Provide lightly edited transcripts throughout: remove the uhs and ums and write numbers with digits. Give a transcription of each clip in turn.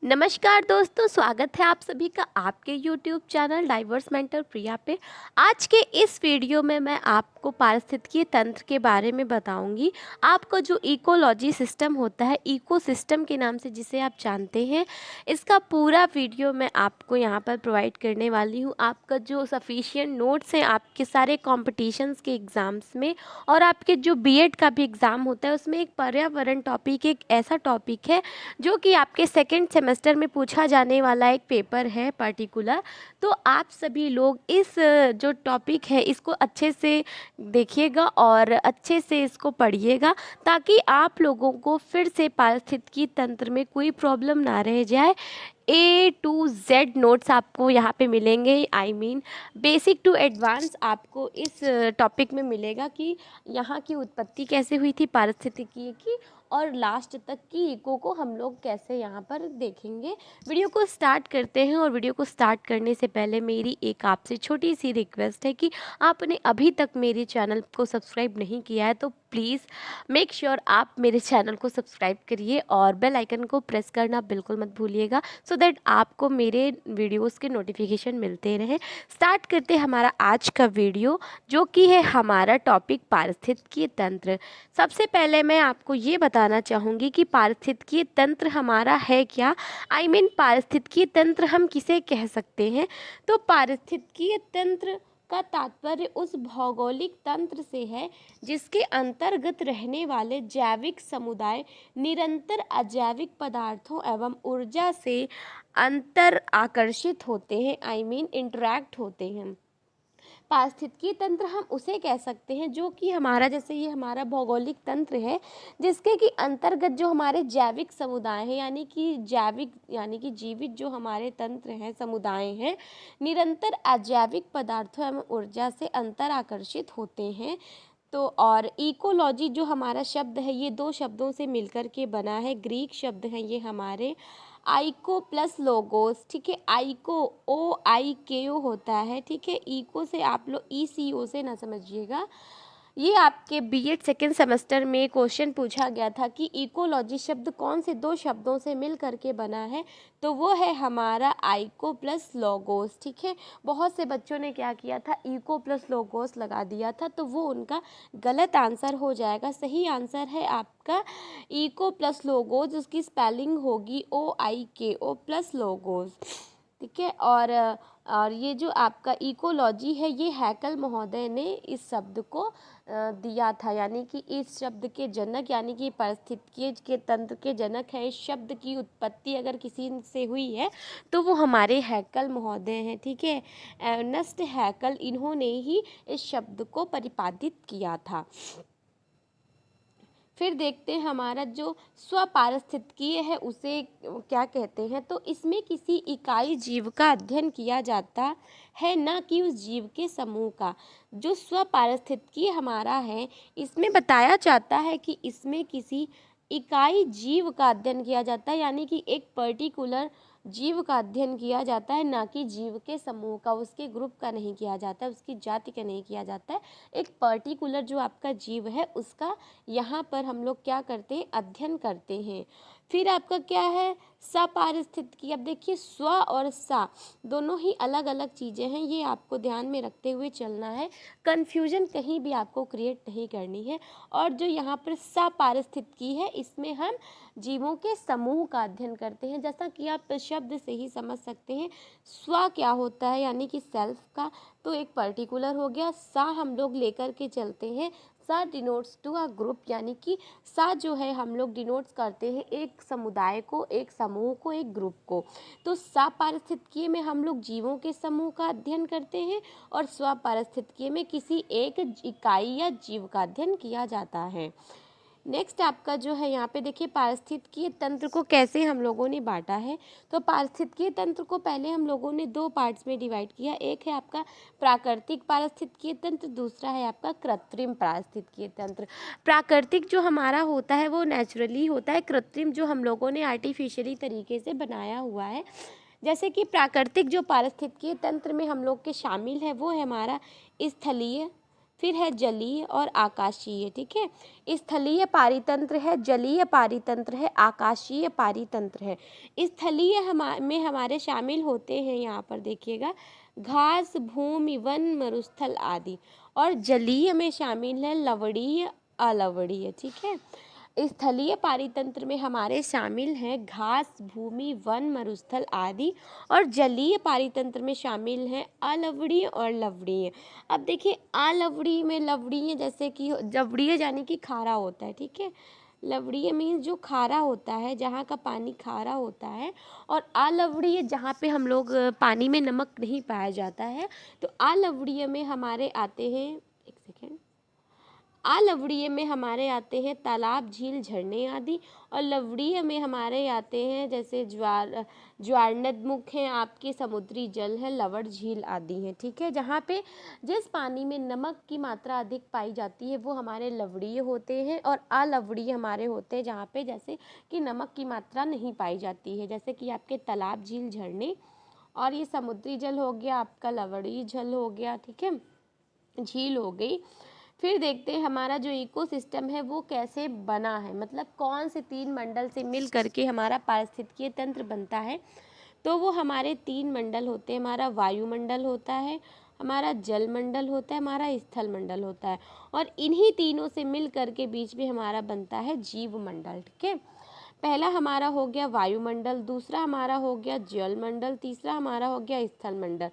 नमस्कार दोस्तों, स्वागत है आप सभी का आपके YouTube चैनल डाइवर्स मेंटर प्रिया पे। आज के इस वीडियो में मैं आपको पारिस्थितिकी तंत्र के बारे में बताऊंगी। आपका जो इकोलॉजी सिस्टम होता है, इकोसिस्टम के नाम से जिसे आप जानते हैं, इसका पूरा वीडियो मैं आपको यहाँ पर प्रोवाइड करने वाली हूँ। आपका जो सफिशिएंट नोट्स हैं आपके सारे कॉम्पिटिशन्स के एग्ज़ाम्स में और आपके जो बीएड का भी एग्ज़ाम होता है उसमें एक पर्यावरण टॉपिक एक ऐसा टॉपिक है जो कि आपके सेकंड सेमेस्टर में पूछा जाने वाला एक पेपर है पर्टिकुलर। तो आप सभी लोग इस जो टॉपिक है इसको अच्छे से देखिएगा और अच्छे से इसको पढ़िएगा ताकि आप लोगों को फिर से पारिस्थितिकी तंत्र में कोई प्रॉब्लम ना रह जाए। A to Z नोट्स आपको यहाँ पे मिलेंगे। I mean basic to advance आपको इस टॉपिक में मिलेगा कि यहाँ की उत्पत्ति कैसे हुई थी पारिस्थितिकी की, और लास्ट तक की इको को हम लोग कैसे यहाँ पर देखेंगे। वीडियो को स्टार्ट करते हैं, और वीडियो को स्टार्ट करने से पहले मेरी एक आपसे छोटी सी रिक्वेस्ट है कि आपने अभी तक मेरे चैनल को सब्सक्राइब नहीं किया है तो प्लीज़ मेक श्योर आप मेरे चैनल को सब्सक्राइब करिए और बेल आइकन को प्रेस करना बिल्कुल मत भूलिएगा, सो दैट आपको मेरे वीडियोस के नोटिफिकेशन मिलते रहें। स्टार्ट करते हैं हमारा आज का वीडियो, जो कि है हमारा टॉपिक पारिस्थितिकी तंत्र। सबसे पहले मैं आपको ये बताना चाहूँगी कि पारिस्थितिकी तंत्र हमारा है क्या। आई मीन पारिस्थितिकी तंत्र हम किसे कह सकते हैं। तो पारिस्थितिकी तंत्र का तात्पर्य उस भौगोलिक तंत्र से है जिसके अंतर्गत रहने वाले जैविक समुदाय निरंतर अजैविक पदार्थों एवं ऊर्जा से अंतर आकर्षित होते हैं। आई मीन इंटरैक्ट होते हैं। पारिस्थितिकी तंत्र हम उसे कह सकते हैं जो कि हमारा, जैसे ये हमारा भौगोलिक तंत्र है जिसके कि अंतर्गत जो हमारे जैविक समुदाय हैं, यानी कि जीवित जो हमारे तंत्र हैं, समुदाय हैं, निरंतर अजैविक पदार्थों एवं ऊर्जा से अंतर आकर्षित होते हैं। तो और इकोलॉजी जो हमारा शब्द है ये दो शब्दों से मिलकर के बना है। ग्रीक शब्द हैं ये हमारे, आइको प्लस लोगोस, ठीक है। आइको OIKO होता है, ठीक है। इको से आप लोग ECO से ना समझिएगा। ये आपके बीएड सेकेंड सेमेस्टर में क्वेश्चन पूछा गया था कि इकोलॉजी शब्द कौन से दो शब्दों से मिल करके बना है, तो वो है हमारा आइको प्लस लोगोस, ठीक है। बहुत से बच्चों ने क्या किया था, इको प्लस लोगोस लगा दिया था, तो वो उनका गलत आंसर हो जाएगा। सही आंसर है आपका इको प्लस लोगोस, उसकी स्पेलिंग होगी OIKO प्लस लोगोस, ठीक है। और ये जो आपका इकोलॉजी है ये हैकल महोदय ने इस शब्द को दिया था, यानी कि इस शब्द के जनक, यानी कि पारिस्थितिकी के तंत्र के जनक है। इस शब्द की उत्पत्ति अगर किसी से हुई है तो वो हमारे हैकल महोदय हैं, ठीक है। अर्नेस्ट हैकल, इन्होंने ही इस शब्द को प्रतिपादित किया था। फिर देखते हैं हमारा जो स्वपारिस्थितिकीय है उसे क्या कहते हैं। तो इसमें किसी इकाई जीव का अध्ययन किया जाता है, न कि उस जीव के समूह का। जो स्वपारिस्थितिकीय हमारा है इसमें बताया जाता है कि इसमें किसी इकाई जीव का अध्ययन किया जाता है, यानी कि एक पर्टिकुलर जीव का अध्ययन किया जाता है, ना कि जीव के समूह का, उसके ग्रुप का नहीं किया जाता है, उसकी जाति का नहीं किया जाता है। एक पर्टिकुलर जो आपका जीव है उसका यहाँ पर हम लोग क्या करते हैं, अध्ययन करते हैं। फिर आपका क्या है, सपारिस्थितिकी। अब देखिए स्व और सा दोनों ही अलग अलग चीज़ें हैं, ये आपको ध्यान में रखते हुए चलना है। कन्फ्यूजन कहीं भी आपको क्रिएट नहीं करनी है। और जो यहाँ पर सपारिस्थितिकी है इसमें हम जीवों के समूह का अध्ययन करते हैं, जैसा कि आप शब्द से ही समझ सकते हैं। स्व क्या होता है, यानी कि सेल्फ का, तो एक पर्टिकुलर हो गया। सा हम लोग लेकर के चलते हैं, सा डिनोट्स टू अ ग्रुप, यानी कि सा जो है हम लोग डिनोट्स करते हैं एक समुदाय को, एक समूह को, एक ग्रुप को। तो सा पारिस्थितिकी में हम लोग जीवों के समूह का अध्ययन करते हैं, और स्व पारिस्थितिकी में किसी एक इकाई या जीव का अध्ययन किया जाता है। नेक्स्ट आपका जो है यहाँ पे देखिए पारिस्थितिकीय तंत्र को कैसे हम लोगों ने बांटा है। तो पारिस्थितिकीय तंत्र को पहले हम लोगों ने दो पार्ट्स में डिवाइड किया। एक है आपका प्राकृतिक पारिस्थितिकीय तंत्र, दूसरा है आपका कृत्रिम पारिस्थितिकीय तंत्र। प्राकृतिक जो हमारा होता है वो नेचुरली होता है, कृत्रिम जो हम लोगों ने आर्टिफिशियली तरीके से बनाया हुआ है। जैसे कि प्राकृतिक जो पारिस्थितिकीय तंत्र में हम लोग के शामिल है वो है हमारा स्थलीय, फिर है जलीय और आकाशीय। ठीक है, स्थलीय पारितंत्र है, जलीय पारितंत्र है, आकाशीय पारितंत्र है। स्थलीय में हमारे शामिल होते हैं, यहाँ पर देखिएगा, घास, भूमि, वन, मरुस्थल आदि। और जलीय में शामिल है लवणीय, अलवणीय। ठीक है, स्थलीय पारितंत्र में हमारे शामिल हैं घास, भूमि, वन, मरुस्थल आदि। और जलीय पारितंत्र में शामिल हैं अलवणीय और लवणीय। अब देखिए, अलवणीय में लवणीय जैसे कि लवणीय यानी कि खारा होता है। ठीक है, लवणीय मीन्स जो खारा होता है, जहाँ का पानी खारा होता है। और अलवणीय जहाँ पे हम लोग पानी में नमक नहीं पाया जाता है। तो अलवणीय में हमारे आते हैं, एक सेकेंड, अलवणीय में हमारे आते हैं तालाब, झील, झरने आदि। और लवणीय में हमारे आते हैं जैसे ज्वारनदमुख हैं आपके, समुद्री जल है, लवण, झील आदि हैं। ठीक है, जहाँ पे जिस पानी में नमक की मात्रा अधिक पाई जाती है वो हमारे लवणीय होते हैं। और अलवणीय हमारे होते हैं जहाँ पे जैसे कि नमक की मात्रा नहीं पाई जाती है, जैसे कि आपके तालाब, झील, झरने। और ये समुद्री जल हो गया आपका, लवणीय जल हो गया। ठीक है, झील हो गई। फिर देखते हैं हमारा जो इकोसिस्टम है वो कैसे बना है, मतलब कौन से 3 मंडल से मिल करके हमारा पारिस्थितिकीय तंत्र बनता है। तो वो हमारे 3 मंडल होते हैं, हमारा वायुमंडल होता है, हमारा जल मंडल होता है, हमारा स्थल मंडल होता है। और इन्हीं तीनों से मिल करके बीच में हमारा बनता है जीव मंडल। ठीक है, पहला हमारा हो गया वायुमंडल, दूसरा हमारा हो गया जल मंडल, तीसरा हमारा हो गया स्थल मंडल।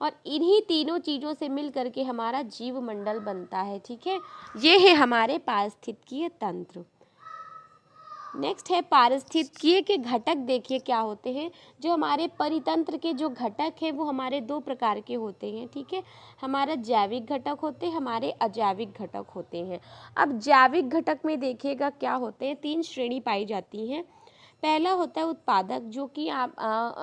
और इन्हीं तीनों चीज़ों से मिल करके हमारा जीव मंडल बनता है। ठीक है, ये है हमारे पारिस्थितिकीय तंत्र। नेक्स्ट है पारिस्थितिकीय के घटक। देखिए क्या होते हैं, जो हमारे परितंत्र के जो घटक है वो हमारे 2 प्रकार के होते हैं। ठीक है, हमारा जैविक घटक होते हैं, हमारे अजैविक घटक होते हैं। अब जैविक घटक में देखिएगा क्या होते हैं, 3 श्रेणी पाई जाती हैं। पहला होता है उत्पादक, जो कि आप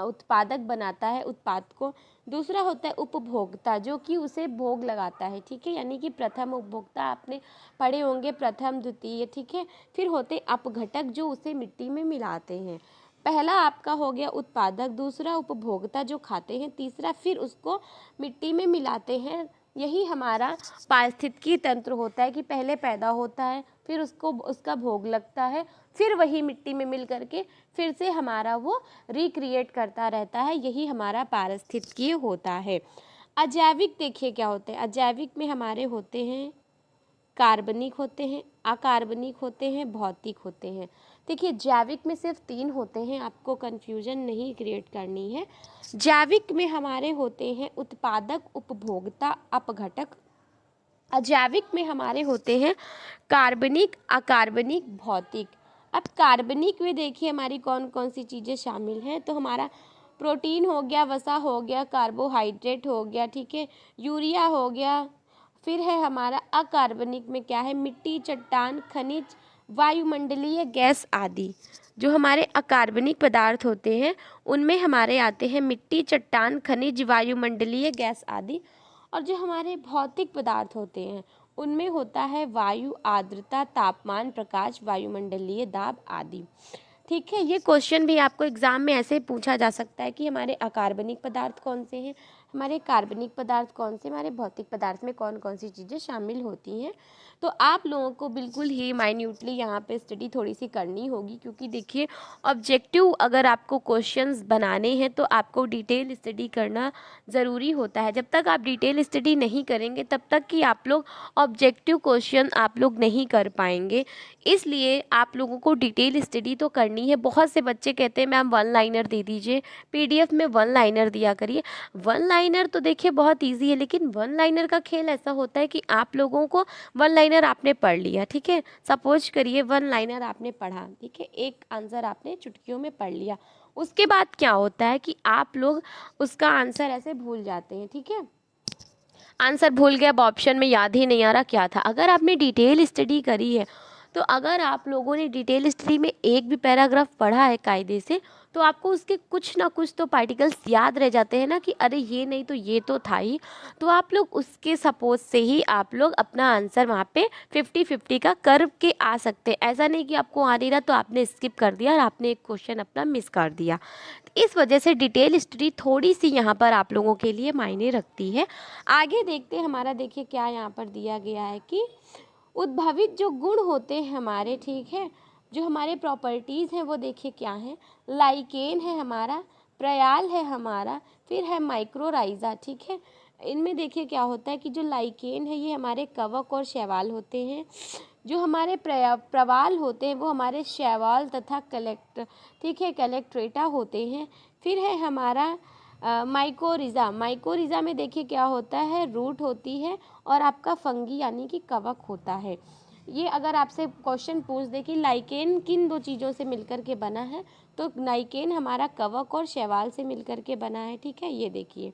उत्पादक बनाता है उत्पाद को। दूसरा होता है उपभोक्ता, जो कि उसे भोग लगाता है। ठीक है, यानी कि प्रथम उपभोक्ता आपने पढ़े होंगे, प्रथम, द्वितीय। ठीक है, फिर होते अपघटक, जो उसे मिट्टी में मिलाते हैं। पहला आपका हो गया उत्पादक, दूसरा उपभोक्ता जो खाते हैं, तीसरा फिर उसको मिट्टी में मिलाते हैं। यही हमारा पारिस्थितिकी तंत्र होता है कि पहले पैदा होता है, फिर उसको उसका भोग लगता है, फिर वही मिट्टी में मिल करके फिर से हमारा वो रिक्रिएट करता रहता है। यही हमारा पारिस्थितिकीय होता है। अजैविक देखिए क्या होते हैं, अजैविक में हमारे होते हैं कार्बनिक होते हैं, अकार्बनिक होते हैं, भौतिक होते हैं। देखिए जैविक में सिर्फ 3 होते हैं, आपको कन्फ्यूजन नहीं क्रिएट करनी है। जैविक में हमारे होते हैं उत्पादक, उपभोक्ता, अपघटक। अजैविक में हमारे होते हैं कार्बनिक, अकार्बनिक, भौतिक। अब कार्बनिक में देखिए हमारी कौन कौन सी चीज़ें शामिल हैं, तो हमारा प्रोटीन हो गया, वसा हो गया, कार्बोहाइड्रेट हो गया। ठीक है, यूरिया हो गया। फिर है हमारा अकार्बनिक में क्या है, मिट्टी, चट्टान, खनिज, वायुमंडलीय गैस आदि। जो हमारे अकार्बनिक पदार्थ होते हैं उनमें हमारे आते हैं मिट्टी, चट्टान, खनिज, वायुमंडलीय गैस आदि। और जो हमारे भौतिक पदार्थ होते हैं उनमें होता है वायु, आर्द्रता, तापमान, प्रकाश, वायुमंडलीय दाब आदि। ठीक है, ये क्वेश्चन भी आपको एग्जाम में ऐसे पूछा जा सकता है कि हमारे अकार्बनिक पदार्थ कौन से हैं, हमारे कार्बनिक पदार्थ कौन से, हमारे भौतिक पदार्थ में कौन कौन सी चीज़ें शामिल होती हैं। तो आप लोगों को बिल्कुल ही माइन्यूटली यहाँ पे स्टडी थोड़ी सी करनी होगी, क्योंकि देखिए ऑब्जेक्टिव अगर आपको क्वेश्चंस बनाने हैं तो आपको डिटेल स्टडी करना ज़रूरी होता है। जब तक आप डिटेल स्टडी नहीं करेंगे तब तक कि आप लोग ऑब्जेक्टिव क्वेश्चन आप लोग नहीं कर पाएंगे। इसलिए आप लोगों को डिटेल स्टडी तो करनी है। बहुत से बच्चे कहते हैं मैम 1 लाइनर दे दीजिए, पीडीएफ में 1 लाइनर दिया करिए। 1 लाइनर तो देखिए बहुत इजी है, लेकिन 1 लाइनर का खेल ऐसा होता है कि आप लोगों को 1 लाइनर आपने पढ़ लिया, ठीक है, सपोज करिए 1 लाइनर आपने पढ़ा, ठीक है, एक आंसर आपने चुटकियों में पढ़ लिया। उसके बाद क्या होता है कि आप लोग उसका आंसर ऐसे भूल जाते हैं। ठीक है, आंसर भूल गया, अब ऑप्शन में याद ही नहीं आ रहा क्या था। अगर आपने डिटेल स्टडी करी है तो अगर आप लोगों ने डिटेल स्टडी में एक भी पैराग्राफ पढ़ा है कायदे से, तो आपको उसके कुछ ना कुछ तो पार्टिकल्स याद रह जाते हैं ना, कि अरे ये नहीं तो ये तो था ही। तो आप लोग उसके सपोज से ही आप लोग अपना आंसर वहाँ पे 50-50 का कर के आ सकते हैं। ऐसा नहीं कि आपको आ नहीं रहा तो आपने स्किप कर दिया और आपने एक क्वेश्चन अपना मिस कर दिया। इस वजह से डिटेल स्टडी थोड़ी सी यहाँ पर आप लोगों के लिए मायने रखती है। आगे देखते हैं, हमारा देखिए क्या यहाँ पर दिया गया है कि उद्भावित जो गुण होते हैं हमारे, ठीक है, जो हमारे प्रॉपर्टीज़ हैं वो देखिए क्या है। लाइकेन है हमारा, प्रयाल है हमारा, फिर है माइक्रोराइजा, ठीक है। इनमें देखिए क्या होता है कि जो लाइकेन है ये हमारे कवक और शैवाल होते हैं। जो हमारे प्रवाल होते हैं वो हमारे शैवाल तथा ठीक है, कलेक्ट्रेटा होते हैं। फिर है हमारा माइकोरिज़ा। माइकोरिज़ा में देखिए क्या होता है, रूट होती है और आपका फंगी यानी कि कवक होता है। ये अगर आपसे क्वेश्चन पूछ दे कि लाइकेन किन दो चीज़ों से मिलकर के बना है, तो लाइकेन हमारा कवक और शैवाल से मिलकर के बना है, ठीक है, ये देखिए।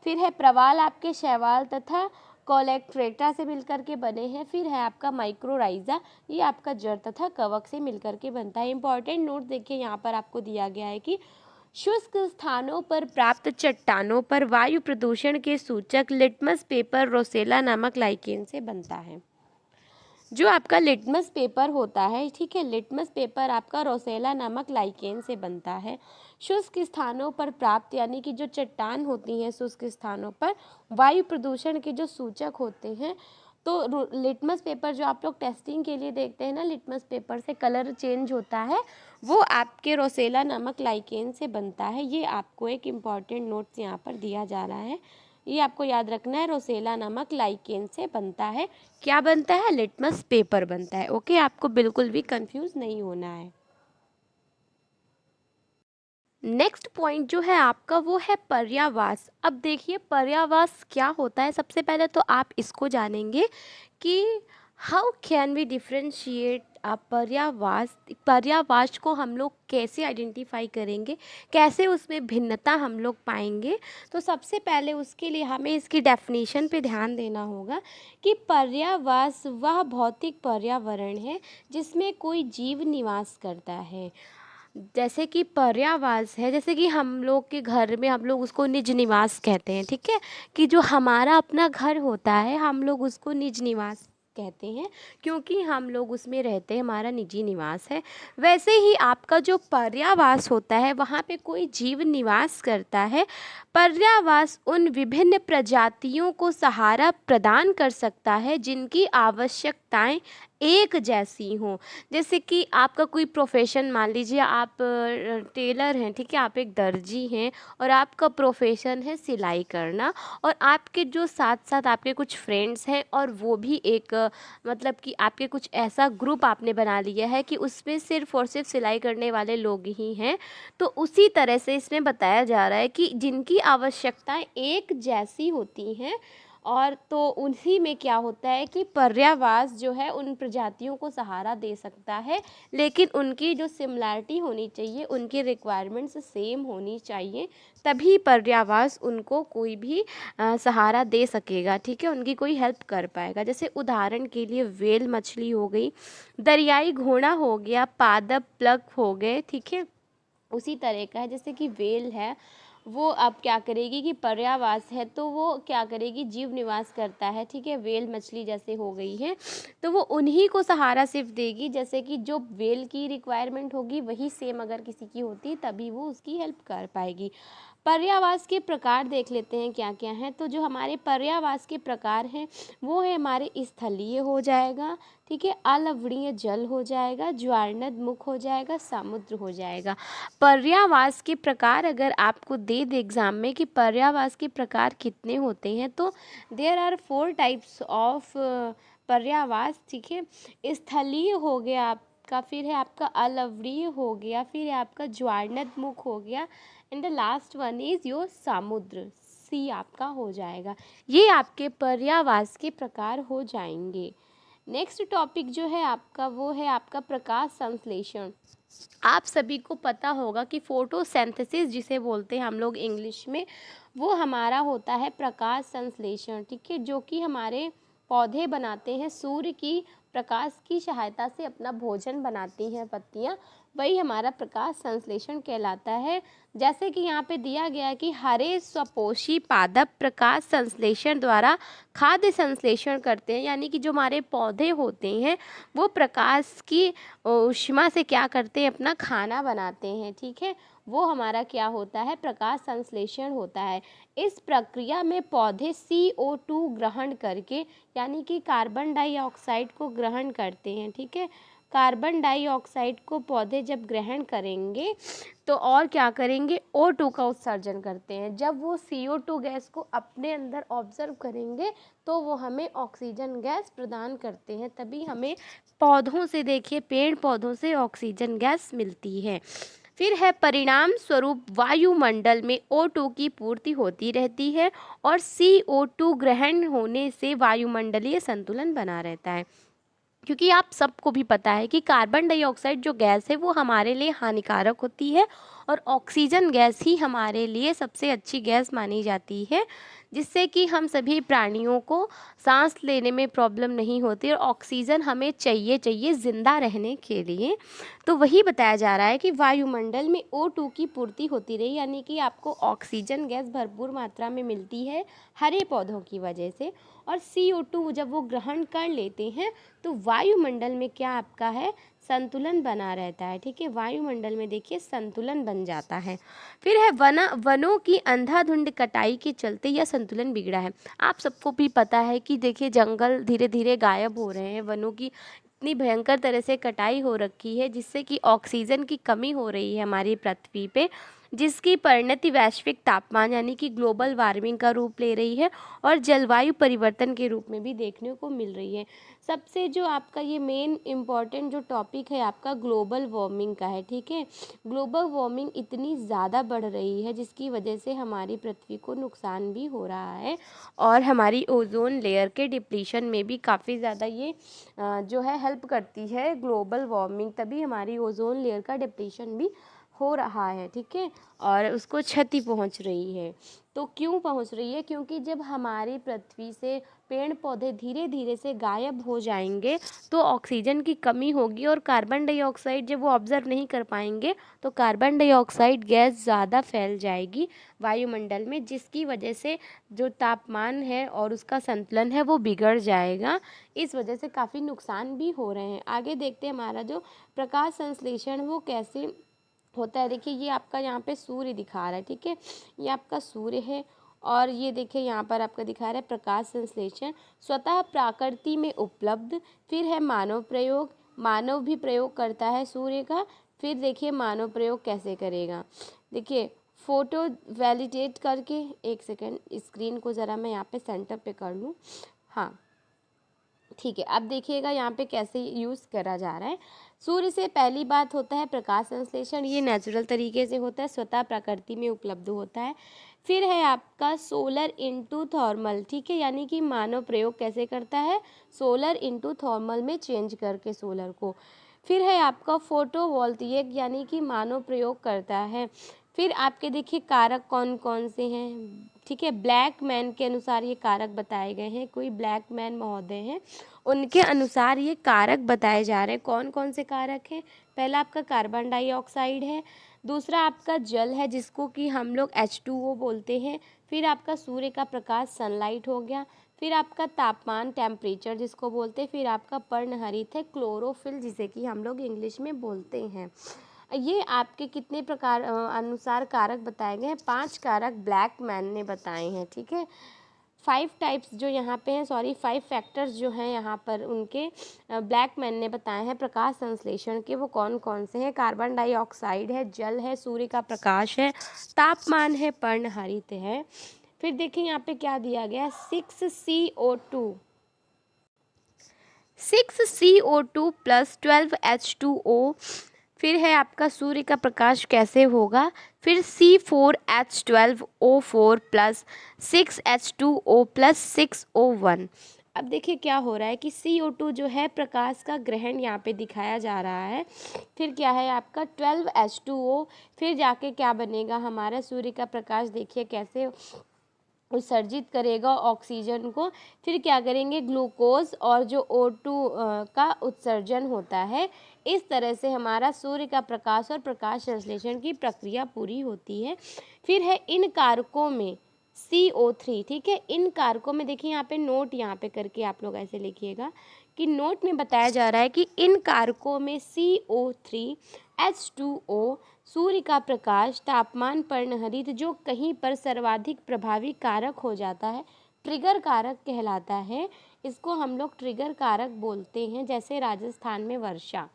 फिर है प्रवाल आपके शैवाल तथा कोलेक्ट्रेटा से मिलकर के बने हैं। फिर है आपका माइक्रोराइजा, ये आपका जड़ तथा कवक से मिलकर के बनता है। इंपॉर्टेंट नोट देखिए यहाँ पर आपको दिया गया है कि शुष्क स्थानों पर प्राप्त चट्टानों पर वायु प्रदूषण के सूचक लिटमस पेपर रोसेला नामक लाइकेन से बनता है। जो आपका लिटमस पेपर होता है, ठीक है, लिटमस पेपर आपका रोसेला नामक लाइकेन से बनता है। शुष्क स्थानों पर प्राप्त यानी कि जो चट्टान होती हैं शुष्क स्थानों पर वायु प्रदूषण के जो सूचक होते हैं, तो लिटमस पेपर जो आप लोग टेस्टिंग के लिए देखते हैं ना, लिटमस पेपर से कलर चेंज होता है, वो आपके रोसेला नामक लाइकेन से बनता है। ये आपको एक इम्पॉर्टेंट नोट्स यहाँ पर दिया जा रहा है, ये आपको याद रखना है, रोसेला नामक लाइकेन से बनता है। क्या बनता है? लिटमस पेपर बनता है। ओके, आपको बिल्कुल भी कंफ्यूज नहीं होना है। नेक्स्ट पॉइंट जो है आपका वो है पर्यावास। अब देखिए पर्यावास क्या होता है, सबसे पहले तो आप इसको जानेंगे कि हाउ कैन वी डिफ्रेंशिएट अ पर्यावास। पर्यावास को हम लोग कैसे आइडेंटिफाई करेंगे, कैसे उसमें भिन्नता हम लोग पाएंगे। तो सबसे पहले उसके लिए हमें इसकी डेफिनेशन पे ध्यान देना होगा कि पर्यावास वह भौतिक पर्यावरण है जिसमें कोई जीव निवास करता है। जैसे कि पर्यावास है, जैसे कि हम लोग के घर में हम लोग उसको निज निवास कहते हैं, ठीक है, कि जो हमारा अपना घर होता है हम लोग उसको निज निवास कहते हैं, क्योंकि हम लोग उसमें रहते हैं, हमारा निजी निवास है। वैसे ही आपका जो पर्यावास होता है वहाँ पे कोई जीव निवास करता है। पर्यावास उन विभिन्न प्रजातियों को सहारा प्रदान कर सकता है जिनकी आवश्यकताएं एक जैसी हों। जैसे कि आपका कोई प्रोफेशन, मान लीजिए आप टेलर हैं, ठीक है, आप एक दर्जी हैं और आपका प्रोफेशन है सिलाई करना, और आपके जो साथ साथ आपके कुछ फ्रेंड्स हैं और वो भी एक मतलब कि आपके कुछ ऐसा ग्रुप आपने बना लिया है कि उसमें सिर्फ और सिर्फ सिलाई करने वाले लोग ही हैं। तो उसी तरह से इसमें बताया जा रहा है कि जिनकी आवश्यकताएं एक जैसी होती हैं, और तो उन्हीं में क्या होता है कि पर्यावास जो है उन प्रजातियों को सहारा दे सकता है, लेकिन उनकी जो सिमिलैरिटी होनी चाहिए, उनकी रिक्वायरमेंट्स सेम होनी चाहिए, तभी पर्यावास उनको कोई भी सहारा दे सकेगा, ठीक है, उनकी कोई हेल्प कर पाएगा। जैसे उदाहरण के लिए व्हेल मछली हो गई, दरियाई घोड़ा हो गया, पादप प्लग हो गए, ठीक है, उसी तरह का है। जैसे कि व्हेल है, वो अब क्या करेगी कि पर्यावास है तो वो क्या करेगी, जीव निवास करता है, ठीक है, व्हेल मछली जैसे हो गई है, तो वो उन्हीं को सहारा सिर्फ देगी, जैसे कि जो व्हेल की रिक्वायरमेंट होगी वही सेम अगर किसी की होती तभी वो उसकी हेल्प कर पाएगी। पर्यावास के प्रकार देख लेते हैं क्या क्या हैं। तो जो हमारे पर्यावास के प्रकार हैं वो है हमारे स्थलीय हो जाएगा, ठीक है, अलवणीय जल हो जाएगा, ज्वारनद मुख हो जाएगा, समुद्र हो जाएगा। पर्यावास के प्रकार अगर आपको दे एग्जाम में कि पर्यावास के प्रकार कितने होते हैं, तो देयर आर 4 टाइप्स ऑफ पर्यावास, ठीक है। स्थलीय हो गया आपका, फिर है आपका अलवणीय हो गया, फिर है आपका ज्वारनद मुख हो गया, and the last one is your समुद्र, सी आपका हो जाएगा। ये आपके पर्यावास के प्रकार हो जाएंगे। नेक्स्ट टॉपिक जो है आपका वो है आपका प्रकाश संश्लेषण। आप सभी को पता होगा कि फोटोसिंथेसिस जिसे बोलते हैं हम लोग इंग्लिश में, वो हमारा होता है प्रकाश संश्लेषण, ठीक है, जो कि हमारे पौधे बनाते हैं सूर्य की प्रकाश की सहायता से अपना भोजन बनाती हैं पत्तियाँ, वही हमारा प्रकाश संश्लेषण कहलाता है। जैसे कि यहाँ पे दिया गया है कि हरे स्वपोषी पादप प्रकाश संश्लेषण द्वारा खाद्य संश्लेषण करते हैं, यानी कि जो हमारे पौधे होते हैं वो प्रकाश की ऊष्मा से क्या करते हैं, अपना खाना बनाते हैं। ठीक है, वो हमारा क्या होता है, प्रकाश संश्लेषण होता है। इस प्रक्रिया में पौधे CO2 ग्रहण करके, यानी कि कार्बन डाइऑक्साइड को ग्रहण करते हैं। ठीक है, कार्बन डाइऑक्साइड को पौधे जब ग्रहण करेंगे तो और क्या करेंगे, O2 का उत्सर्जन करते हैं। जब वो CO2 गैस को अपने अंदर ऑब्जर्व करेंगे तो वो हमें ऑक्सीजन गैस प्रदान करते हैं। तभी हमें पौधों से, देखिए पेड़ पौधों से ऑक्सीजन गैस मिलती है। फिर है परिणाम स्वरूप वायुमंडल में O2 की पूर्ति होती रहती है और CO2 ग्रहण होने से वायुमंडलीय संतुलन बना रहता है। क्योंकि आप सबको भी पता है कि कार्बन डाइऑक्साइड जो गैस है वो हमारे लिए हानिकारक होती है और ऑक्सीजन गैस ही हमारे लिए सबसे अच्छी गैस मानी जाती है, जिससे कि हम सभी प्राणियों को सांस लेने में प्रॉब्लम नहीं होती और ऑक्सीजन हमें चाहिए ज़िंदा रहने के लिए। तो वही बताया जा रहा है कि वायुमंडल में O2 की पूर्ति होती रही, यानी कि आपको ऑक्सीजन गैस भरपूर मात्रा में मिलती है हरे पौधों की वजह से। और CO2 जब वो ग्रहण कर लेते हैं तो वायुमंडल में क्या आपका है, संतुलन बना रहता है। ठीक है, वायुमंडल में देखिए संतुलन बन जाता है। फिर है वनों की अंधाधुंध कटाई के चलते यह संतुलन बिगड़ा है। आप सबको भी पता है कि देखिए जंगल धीरे धीरे गायब हो रहे हैं, वनों की इतनी भयंकर तरह से कटाई हो रखी है जिससे कि ऑक्सीजन की कमी हो रही है हमारी पृथ्वी पे, जिसकी परिणति वैश्विक तापमान यानी कि ग्लोबल वार्मिंग का रूप ले रही है और जलवायु परिवर्तन के रूप में भी देखने को मिल रही है। सबसे जो आपका ये मेन इम्पॉर्टेंट जो टॉपिक है आपका ग्लोबल वार्मिंग का है। ठीक है, ग्लोबल वार्मिंग इतनी ज़्यादा बढ़ रही है जिसकी वजह से हमारी पृथ्वी को नुकसान भी हो रहा है और हमारी ओजोन लेयर के डिप्लीशन में भी काफ़ी ज़्यादा ये जो है हेल्प करती है ग्लोबल वार्मिंग, तभी हमारी ओजोन लेयर का डिप्लीशन भी हो रहा है। ठीक है, और उसको क्षति पहुंच रही है। तो क्यों पहुंच रही है, क्योंकि जब हमारी पृथ्वी से पेड़ पौधे धीरे धीरे से गायब हो जाएंगे तो ऑक्सीजन की कमी होगी और कार्बन डाइऑक्साइड जब वो ऑब्जर्व नहीं कर पाएंगे तो कार्बन डाइऑक्साइड गैस ज़्यादा फैल जाएगी वायुमंडल में, जिसकी वजह से जो तापमान है और उसका संतुलन है वो बिगड़ जाएगा। इस वजह से काफ़ी नुकसान भी हो रहे हैं। आगे देखते हैं हमारा जो प्रकाश संश्लेषण वो कैसे होता है। देखिए ये आपका यहाँ पे सूर्य दिखा रहा है। ठीक है, ये आपका सूर्य है और ये देखिए यहाँ पर आपका दिखा रहा है प्रकाश संश्लेषण स्वतः प्रकृति में उपलब्ध। फिर है मानव प्रयोग, मानव भी प्रयोग करता है सूर्य का। फिर देखिए मानव प्रयोग कैसे करेगा, देखिए फोटो वैलिडेट करके, एक सेकेंड स्क्रीन को ज़रा मैं यहाँ पे सेंटर पे कर लूँ। हाँ ठीक है, अब देखिएगा यहाँ पे कैसे यूज़ करा जा रहा है। सूर्य से पहली बात होता है प्रकाश संश्लेषण, ये नेचुरल तरीके से होता है, स्वतः प्रकृति में उपलब्ध होता है। फिर है आपका सोलर इनटू थर्मल। ठीक है, यानी कि मानव प्रयोग कैसे करता है, सोलर इनटू थर्मल में चेंज करके सोलर को। फिर है आपका फोटोवोल्टिक, यानी कि मानव प्रयोग करता है। फिर आपके देखिए कारक कौन कौन से हैं। ठीक है, ब्लैक मैन के अनुसार ये कारक बताए गए हैं, कोई ब्लैक मैन महोदय हैं उनके अनुसार ये कारक बताए जा रहे हैं। कौन कौन से कारक हैं, पहला आपका कार्बन डाइऑक्साइड है, दूसरा आपका जल है जिसको कि हम लोग H2O बोलते हैं, फिर आपका सूर्य का प्रकाश सनलाइट हो गया, फिर आपका तापमान टेम्परेचर जिसको बोलते हैं, फिर आपका पर्णहरित है क्लोरोफिल जिसे कि हम लोग इंग्लिश में बोलते हैं। ये आपके कितने प्रकार अनुसार कारक बताए गए हैं, 5 कारक ब्लैक मैन ने बताए हैं। ठीक है, 5 टाइप्स जो यहाँ पे हैं, सॉरी 5 फैक्टर्स जो हैं यहाँ पर उनके ब्लैक मैन ने बताए हैं प्रकाश संश्लेषण के, वो कौन कौन से हैं, कार्बन डाइऑक्साइड है, जल है, सूर्य का प्रकाश है, तापमान है, पर्णहरित है। फिर देखिए यहाँ पे क्या दिया गया, 6CO2 प्लस 12H2O। फिर है आपका सूर्य का प्रकाश कैसे होगा, फिर C4H12O4 plus 6H2O plus 6O1। अब देखिए क्या हो रहा है कि CO2 जो है प्रकाश का ग्रहण यहाँ पे दिखाया जा रहा है। फिर क्या है आपका 12H2O, फिर जाके क्या बनेगा हमारा सूर्य का प्रकाश, देखिए कैसे उत्सर्जित करेगा ऑक्सीजन को, फिर क्या करेंगे ग्लूकोज और जो O2 का उत्सर्जन होता है। इस तरह से हमारा सूर्य का प्रकाश और प्रकाश संश्लेषण की प्रक्रिया पूरी होती है। फिर है इन कारकों में CO3, ठीक है। इन कारकों में देखिए यहाँ पे नोट यहाँ पे करके आप लोग ऐसे लिखिएगा कि नोट में बताया जा रहा है कि इन कारकों में CO3, H2O, सूर्य का प्रकाश, तापमान, पर्णहरित जो कहीं पर सर्वाधिक प्रभावी कारक हो जाता है, ट्रिगर कारक कहलाता है। इसको हम लोग ट्रिगर कारक बोलते हैं। जैसे राजस्थान में वर्षा,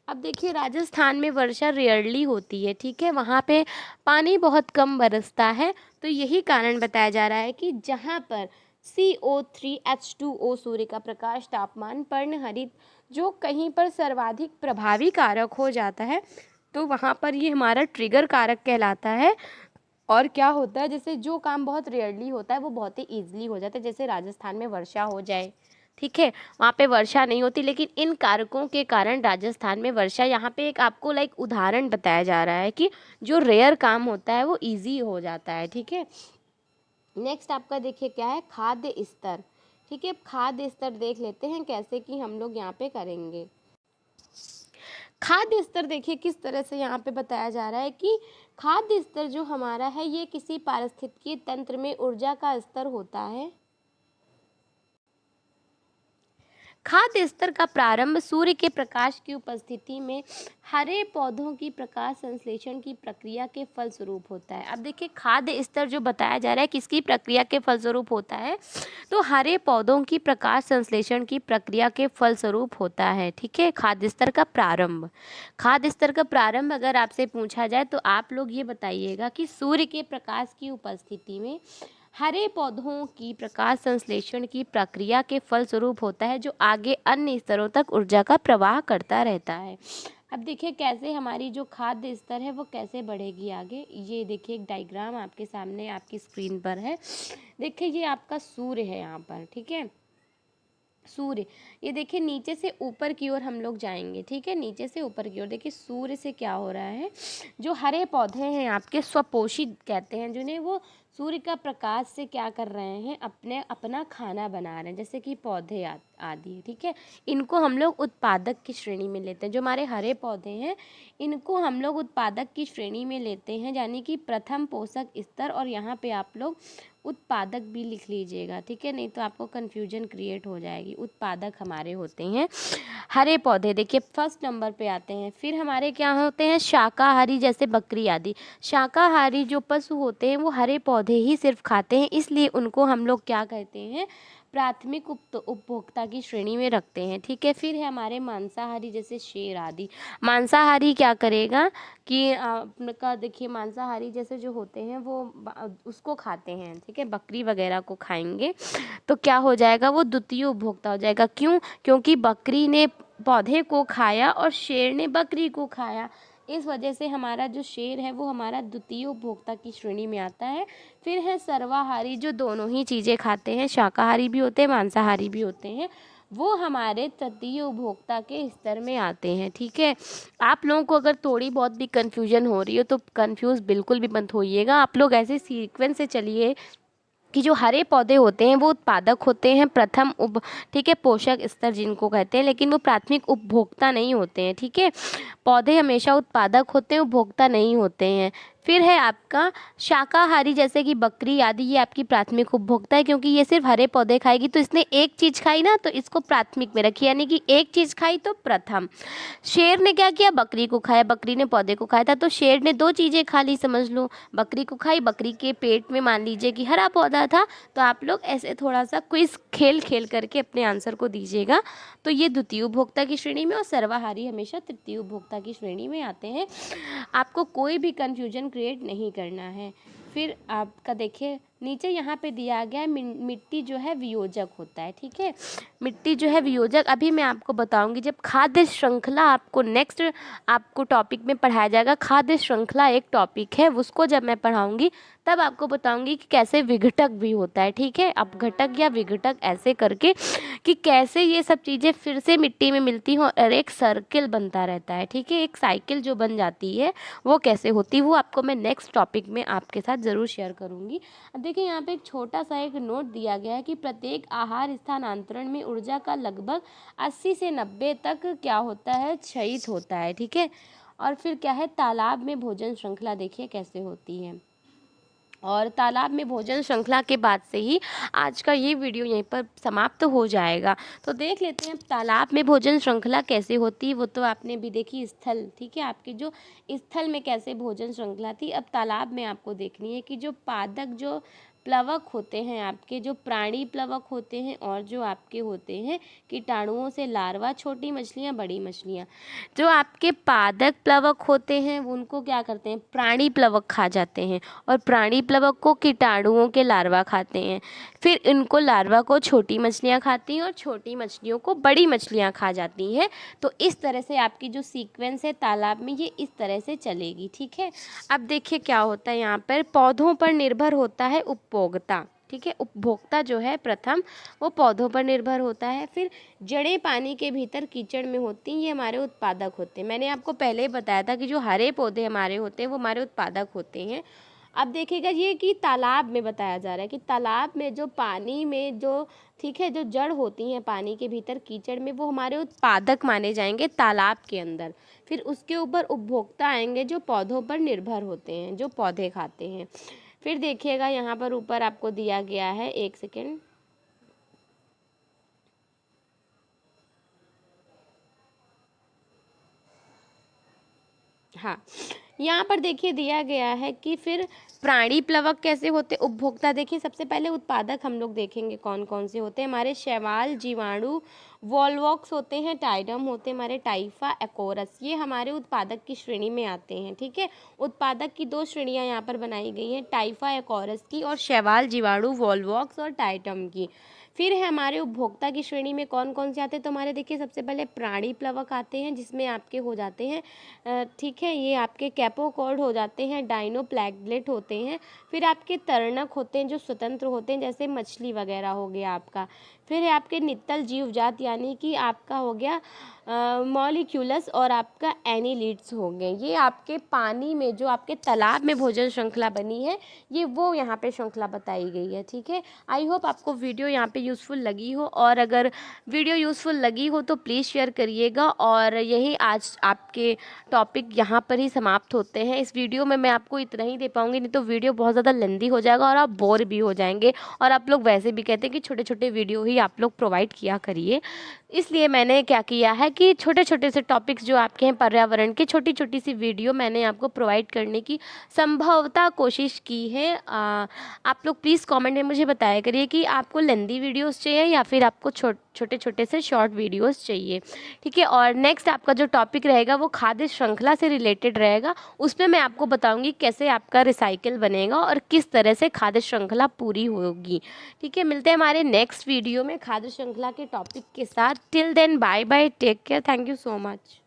अब देखिए राजस्थान में वर्षा रेयरली होती है, ठीक है, वहाँ पे पानी बहुत कम बरसता है। तो यही कारण बताया जा रहा है कि जहाँ पर CO3, H2O, सूर्य का प्रकाश, तापमान, पर्णहरित जो कहीं पर सर्वाधिक प्रभावी कारक हो जाता है, तो वहाँ पर ये हमारा ट्रिगर कारक कहलाता है। और क्या होता है, जैसे जो काम बहुत रेयरली होता है वो बहुत ही ईजिली हो जाता है। जैसे राजस्थान में वर्षा हो जाए, ठीक है, वहाँ पे वर्षा नहीं होती, लेकिन इन कारकों के कारण राजस्थान में वर्षा। यहाँ पे एक आपको लाइक उदाहरण बताया जा रहा है कि जो रेयर काम होता है वो इजी हो जाता है, ठीक है। नेक्स्ट आपका देखिए क्या है, खाद्य स्तर, ठीक है। खाद्य स्तर देख लेते हैं कैसे कि हम लोग यहाँ पे करेंगे। खाद्य स्तर देखिए किस तरह से यहाँ पे बताया जा रहा है कि खाद्य स्तर जो हमारा है ये किसी पारिस्थितिकी तंत्र में ऊर्जा का स्तर होता है। खाद्य स्तर का प्रारंभ सूर्य के प्रकाश की उपस्थिति में हरे पौधों की प्रकाश संश्लेषण की प्रक्रिया के फलस्वरूप होता है। अब देखिए खाद्य स्तर जो बताया जा रहा है किसकी प्रक्रिया के फलस्वरूप होता है, तो हरे पौधों की प्रकाश संश्लेषण की प्रक्रिया के फलस्वरूप होता है, ठीक है। खाद्य स्तर का प्रारंभ, खाद्य स्तर का प्रारंभ अगर आपसे पूछा जाए तो आप लोग ये बताइएगा कि सूर्य के प्रकाश की उपस्थिति में हरे पौधों की प्रकाश संश्लेषण की प्रक्रिया के फलस्वरूप होता है, जो आगे अन्य स्तरों तक ऊर्जा का प्रवाह करता रहता है। अब देखिए कैसे हमारी जो खाद्य स्तर है वो कैसे बढ़ेगी आगे। ये देखिए एक डायग्राम आपके सामने आपकी स्क्रीन पर है। देखिए ये आपका सूर्य है यहाँ पर, ठीक है, सूर्य। ये देखिए नीचे से ऊपर की ओर हम लोग जाएंगे, ठीक है, नीचे से ऊपर की ओर। देखिए सूर्य से क्या हो रहा है, जो हरे पौधे हैं आपके स्वपोषित कहते हैं, जिन्हें वो सूर्य का प्रकाश से क्या कर रहे हैं, अपना खाना बना रहे हैं, जैसे कि पौधे आदि, ठीक है। इनको हम लोग उत्पादक की श्रेणी में लेते हैं। जो हमारे हरे पौधे हैं इनको हम लोग उत्पादक की श्रेणी में लेते हैं, यानी कि प्रथम पोषक स्तर। और यहाँ पे आप लोग उत्पादक भी लिख लीजिएगा, ठीक है, नहीं तो आपको कन्फ्यूजन क्रिएट हो जाएगी। उत्पादक हमारे होते हैं हरे पौधे। देखिए फर्स्ट नंबर पे आते हैं। फिर हमारे क्या होते हैं, शाकाहारी, जैसे बकरी आदि। शाकाहारी जो पशु होते हैं वो हरे पौधे ही सिर्फ खाते हैं, इसलिए उनको हम लोग क्या कहते हैं, प्राथमिक उपभोक्ता की श्रेणी में रखते हैं, ठीक है। फिर है हमारे मांसाहारी, जैसे शेर आदि। मांसाहारी क्या करेगा कि आपका देखिए मांसाहारी जैसे जो होते हैं वो उसको खाते हैं, ठीक है, बकरी वगैरह को खाएंगे तो क्या हो जाएगा, वो द्वितीय उपभोक्ता हो जाएगा। क्यों, क्योंकि बकरी ने पौधे को खाया और शेर ने बकरी को खाया, इस वजह से हमारा जो शेर है वो हमारा द्वितीय उपभोक्ता की श्रेणी में आता है। फिर है सर्वाहारी, जो दोनों ही चीज़ें खाते हैं, शाकाहारी भी होते हैं मांसाहारी भी होते हैं, वो हमारे तृतीय उपभोक्ता के स्तर में आते हैं, ठीक है। आप लोगों को अगर थोड़ी बहुत भी कन्फ्यूजन हो रही हो तो कन्फ्यूज़ बिल्कुल भी मत होइएगा। आप लोग ऐसे सीक्वेंस से चलिए कि जो हरे पौधे होते हैं वो उत्पादक होते हैं, प्रथम ठीक है, पोषक स्तर जिनको कहते हैं, लेकिन वो प्राथमिक उपभोक्ता नहीं होते हैं, ठीक है। पौधे हमेशा उत्पादक होते हैं, उपभोक्ता नहीं होते हैं। फिर है आपका शाकाहारी, जैसे कि बकरी आदि, ये आपकी प्राथमिक उपभोक्ता है, क्योंकि ये सिर्फ हरे पौधे खाएगी, तो इसने एक चीज़ खाई ना तो इसको प्राथमिक में रखी, यानी कि एक चीज़ खाई तो प्रथम। शेर ने क्या किया, बकरी को खाया, बकरी ने पौधे को खाया था, तो शेर ने दो चीज़ें खा ली, समझ लो, बकरी को खाई, बकरी के पेट में मान लीजिए कि हरा पौधा था। तो आप लोग ऐसे थोड़ा सा क्विज खेल खेल करके अपने आंसर को दीजिएगा। तो ये द्वितीय उपभोक्ता की श्रेणी में और सर्वाहारी हमेशा तृतीय उपभोक्ता की श्रेणी में आते हैं। आपको कोई भी कन्फ्यूजन क्रिएट नहीं करना है। फिर आपका देखिए नीचे यहाँ पे दिया गया है मिट्टी जो है वियोजक होता है, ठीक है। मिट्टी जो है वियोजक अभी मैं आपको बताऊंगी जब खाद्य श्रृंखला आपको नेक्स्ट आपको टॉपिक में पढ़ाया जाएगा। खाद्य श्रृंखला एक टॉपिक है, उसको जब मैं पढ़ाऊंगी तब आपको बताऊंगी कि कैसे विघटक भी होता है, ठीक है। अपघटक या विघटक ऐसे करके कि कैसे ये सब चीज़ें फिर से मिट्टी में मिलती हो और एक सर्किल बनता रहता है, ठीक है। एक साइकिल जो बन जाती है वो कैसे होती है वो आपको मैं नेक्स्ट टॉपिक में आपके साथ ज़रूर शेयर करूँगी। अब देखिए यहाँ पे एक छोटा सा एक नोट दिया गया है कि प्रत्येक आहार स्थानांतरण में ऊर्जा का लगभग 80 से 90 तक क्या होता है, क्षयित होता है। ठीक है, और फिर क्या है, तालाब में भोजन श्रृंखला देखिए कैसे होती है। और तालाब में भोजन श्रृंखला के बाद से ही आज का ये वीडियो यहीं पर समाप्त हो जाएगा। तो देख लेते हैं तालाब में भोजन श्रृंखला कैसे होती है। वो तो आपने भी देखी स्थल, ठीक है, आपकी जो स्थल में कैसे भोजन श्रृंखला थी। अब तालाब में आपको देखनी है कि जो पादप, जो प्लवक होते हैं, आपके जो प्राणी प्लवक होते हैं और जो आपके होते हैं कीटाणुओं से लार्वा, छोटी मछलियाँ, बड़ी मछलियाँ, जो आपके पादप प्लवक होते हैं उनको क्या करते हैं, प्राणी प्लवक खा जाते हैं, और प्राणी प्लवक को कीटाणुओं के लार्वा खाते हैं। फिर इनको लार्वा को छोटी मछलियाँ खाती हैं और छोटी मछलियों को बड़ी मछलियाँ खा जाती हैं। तो इस तरह से आपकी जो सीक्वेंस है तालाब में, ये इस तरह से चलेगी। ठीक है, अब देखिए क्या होता है यहाँ पर, पौधों पर निर्भर होता है उपभोक्ता। ठीक है, उपभोक्ता जो है प्रथम वो पौधों पर निर्भर होता है। फिर जड़ें पानी के भीतर कीचड़ में होती हैं, ये हमारे उत्पादक होते हैं। मैंने आपको पहले ही बताया था कि जो हरे पौधे हमारे होते हैं वो हमारे उत्पादक होते हैं। अब देखिएगा ये कि तालाब में बताया जा रहा है कि तालाब में जो पानी में जो, ठीक है, जो जड़ होती हैं पानी के भीतर कीचड़ में, वो हमारे उत्पादक माने जाएंगे तालाब के अंदर। फिर उसके ऊपर उपभोक्ता आएंगे जो पौधों पर निर्भर होते हैं, जो पौधे खाते हैं। फिर देखिएगा यहाँ पर ऊपर आपको दिया गया है, एक सेकेंड, हाँ, यहाँ पर देखिए दिया गया है कि फिर प्राणी प्लवक कैसे होते, उपभोक्ता। देखिए सबसे पहले उत्पादक हम लोग देखेंगे कौन कौन से होते हैं। हमारे शैवाल, जीवाणु, वॉल्वॉक्स होते हैं, टाइडम होते हैं, हमारे टाइफा, एकोरस, ये हमारे उत्पादक की श्रेणी में आते हैं। ठीक है, उत्पादक की दो श्रेणियाँ यहाँ पर बनाई गई हैं, टाइफा एकोरस की और शैवाल, जीवाणु, वॉल्वॉक्स और टाइटम की। फिर है हमारे उपभोक्ता की श्रेणी में कौन कौन से आते हैं, तो हमारे देखिए सबसे पहले प्राणी प्लवक आते हैं, जिसमें आपके हो जाते हैं, ठीक है, ये आपके कैपोकॉर्ड हो जाते हैं, डाइनोप्लैगलेट होते हैं। फिर आपके तरणक होते हैं जो स्वतंत्र होते हैं, जैसे मछली वगैरह हो गया आपका। फिर है आपके नित्तल जीवजात, यानी कि आपका हो गया मॉलिक्यूलस और आपका एनीलिड्स हो गए। ये आपके पानी में जो आपके तालाब में भोजन श्रृंखला बनी है, ये वो यहाँ पे श्रृंखला बताई गई है। ठीक है, आई होप आपको वीडियो यहाँ पे यूज़फुल लगी हो, और अगर वीडियो यूज़फुल लगी हो तो प्लीज़ शेयर करिएगा। और यही आज आपके टॉपिक यहाँ पर ही समाप्त होते हैं। इस वीडियो में मैं आपको इतना ही दे पाऊँगी, नहीं तो वीडियो बहुत ज़्यादा लेंदी हो जाएगा और आप बोर भी हो जाएंगे। और आप लोग वैसे भी कहते हैं कि छोटे छोटे वीडियो ही आप लोग प्रोवाइड किया करिए, इसलिए मैंने क्या किया है कि छोटे छोटे से टॉपिक्स जो आपके हैं पर्यावरण के, छोटी छोटी सी वीडियो मैंने आपको प्रोवाइड करने की संभवतः कोशिश की है। आप लोग प्लीज़ कमेंट में मुझे बताया करिए कि आपको लेंदी वीडियोस चाहिए या फिर आपको छोटे छोटे से शॉर्ट वीडियोस चाहिए। ठीक है, और नेक्स्ट आपका जो टॉपिक रहेगा वो खाद्य श्रृंखला से रिलेटेड रहेगा। उसमें मैं आपको बताऊंगी कैसे आपका रिसाइकिल बनेगा और किस तरह से खाद्य श्रृंखला पूरी होगी। ठीक है, मिलते हैं हमारे नेक्स्ट वीडियो में खाद्य श्रृंखला के टॉपिक के साथ। Till then bye bye, take care, thank you so much.